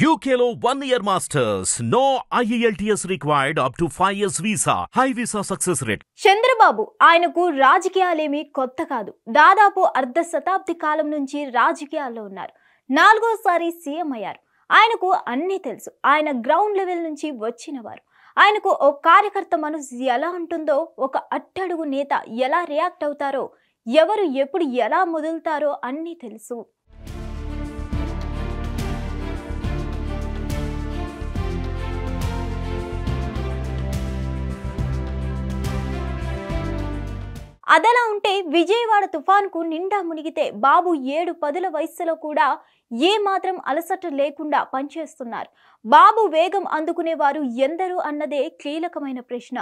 UKలో 1 year masters. No IELTS required up to 5 years visa. High visa success rate. Chandrababu ఆయనకు రాజకీయాలేమీ కొత్త కాదు. దాదాపు అర్ధ శతాబ్ది కాలం నుంచి రాజకీయాల్లో ఉన్నారు. 4వసారి సీఎం అయ్యారు. ఆయనకు అన్నీ తెలుసు. ఆయన గ్రౌండ్ లెవెల్ నుంచి వచ్చినవారు. ఆయనకు ఓ కార్యకర్త మనసు ఎలా ఉంటుందో, ఒక అట్టడుగు నేత ఎలా రియాక్ట్ అవుతారో, ఎవరు ఎప్పుడు ఎలా మొదలుతారో అన్నీ తెలుసు. అదలా ఉంటే విజయవాడ తుఫానుకు నిండా మునిగితే బాబు 7-10 వయసులో కూడా ఏ మాత్రం అలసట లేకుండా పనిచేస్తున్నారు. బాబు వేగం అందుకునేవారు ఎందరు అన్నదే కీలకమైన ప్రశ్న.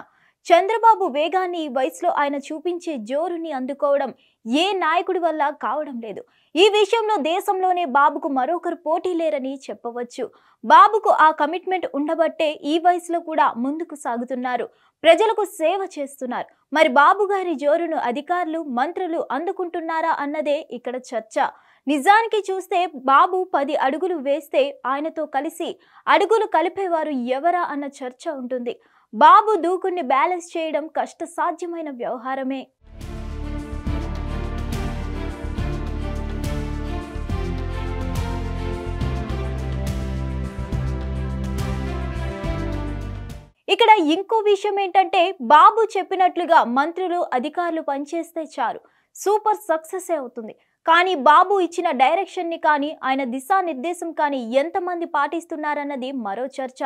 చంద్రబాబు వేగాన్ని ఈ వయసులో ఆయన చూపించే జోరుని అందుకోవడం ఏ నాయకుడి వల్ల కావడం లేదు. ఈ విషయంలో దేశంలోనే బాబుకు మరొకరు పోటీ లేరని చెప్పవచ్చు. బాబుకు ఆ కమిట్మెంట్ ఉండబట్టే ఈ వయసులో కూడా ముందుకు సాగుతున్నారు. ప్రజలకు సేవ చేస్తున్నారు. మరి బాబు గారి జోరును అధికారులు, మంత్రులు అందుకుంటున్నారా అన్నదే ఇక్కడ చర్చ. నిజానికి చూస్తే బాబు 10 అడుగులు వేస్తే ఆయనతో కలిసి అడుగులు కలిపేవారు ఎవరా అన్న చర్చ ఉంటుంది. బాబు దూకుని బ్యాలెన్స్ చేయడం కష్టసాధ్యమైన వ్యవహారమే. ఇక్కడ ఇంకో విషయం ఏంటంటే, బాబు చెప్పినట్లుగా మంత్రులు, అధికారులు పనిచేస్తే చాలు, సూపర్ సక్సెస్ అవుతుంది. కానీ బాబు ఇచ్చిన డైరెక్షన్ ని కానీ, ఆయన దిశానిర్దేశం కానీ ఎంతమంది పాటిస్తున్నారన్నది మరో చర్చ.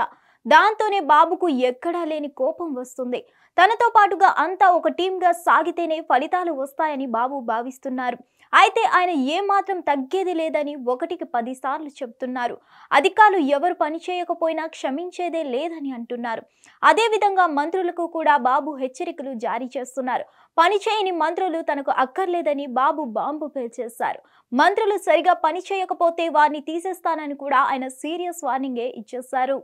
దాంతోనే బాబుకు ఎక్కడా లేని కోపం వస్తుంది. తనతో పాటుగా అంతా ఒక టీంగా సాగితేనే ఫలితాలు వస్తాయని బాబు భావిస్తున్నారు. అయితే ఆయన ఏమాత్రం తగ్గేది లేదని 1కి 10 సార్లు చెప్తున్నారు. అధికారులు ఎవరు పని చేయకపోయినా క్షమించేదే లేదని అంటున్నారు. అదేవిధంగా మంత్రులకు కూడా బాబు హెచ్చరికలు జారీ చేస్తున్నారు. పని చేయని మంత్రులు తనకు అక్కర్లేదని బాబు బాంబు పేల్చేశారు. మంత్రులు సరిగా పని చేయకపోతే వారిని తీసేస్తానని కూడా ఆయన సీరియస్ వార్నింగే ఇచ్చేశారు.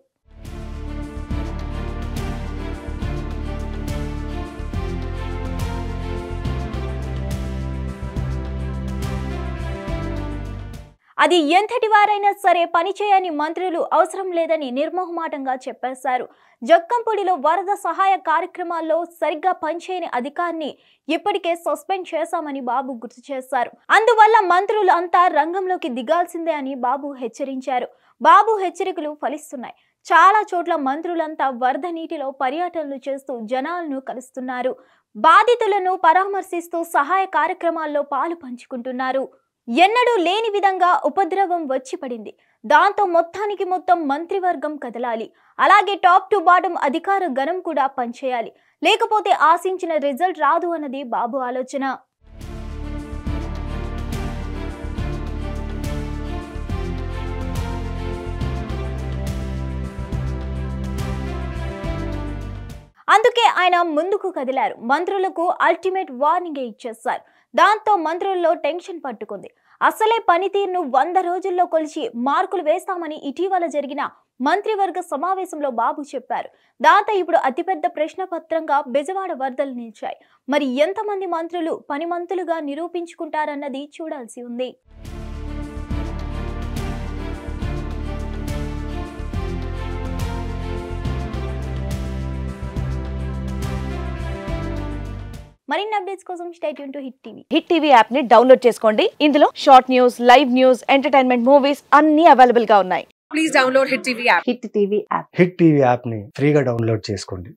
అది ఎంతటి వారైనా సరే పని చేయని మంత్రులు అవసరం లేదని నిర్మోహమాటంగా చెప్పేశారు. జక్కంపూడిలో వరద సహాయ కార్యక్రమాల్లో సరిగ్గా పనిచేయని అధికారిని ఇప్పటికే సస్పెండ్ చేశామని బాబు గుర్తు చేశారు. అందువల్ల మంత్రులు అంతా రంగంలోకి దిగాల్సిందే అని బాబు హెచ్చరించారు. బాబు హెచ్చరికలు ఫలిస్తున్నాయి. చాలా చోట్ల మంత్రులంతా వరద నీటిలో పర్యటనలు చేస్తూ జనాలను కలుస్తున్నారు. బాధితులను పరామర్శిస్తూ సహాయ కార్యక్రమాల్లో పాలు పంచుకుంటున్నారు. ఎన్నడూ లేని విధంగా ఉపద్రవం వచ్చి పడింది. దాంతో మొత్తానికి మొత్తం మంత్రివర్గం కదలాలి. అలాగే టాప్ టు బాటం అధికార గణం కూడా పనిచేయాలి. లేకపోతే ఆశించిన రిజల్ట్ రాదు అన్నది బాబు ఆలోచన. అందుకే ఆయన ముందుకు కదిలారు. మంత్రులకు అల్టిమేట్ వార్నింగ్ ఇచ్చేశారు. దాంతో మంత్రుల్లో టెన్షన్ పట్టుకుంది. అసలే పనితీరును 100 రోజుల్లో కొలిచి మార్కులు వేస్తామని ఇటీవల జరిగిన మంత్రివర్గ సమావేశంలో బాబు చెప్పారు. దాంతో ఇప్పుడు అతిపెద్ద ప్రశ్నపత్రంగా బెజవాడ వరదలు నిలిచాయి. మరి ఎంతమంది మంత్రులు పనిమంతులుగా నిరూపించుకుంటారన్నది చూడాల్సి ఉంది. మరిన్ని అప్డేట్స్ కోసం stay tune to hit TV. Hit TV app ని డౌన్లోడ్ చేసుకోండి. ఇందులో short news, live news, entertainment movies అన్ని అవైలబుల్ గా ఉన్నాయి. Please download Hit TV app. Hit TV app. Hit TV app ని ఫ్రీగా డౌన్లోడ్ చేసుకోండి.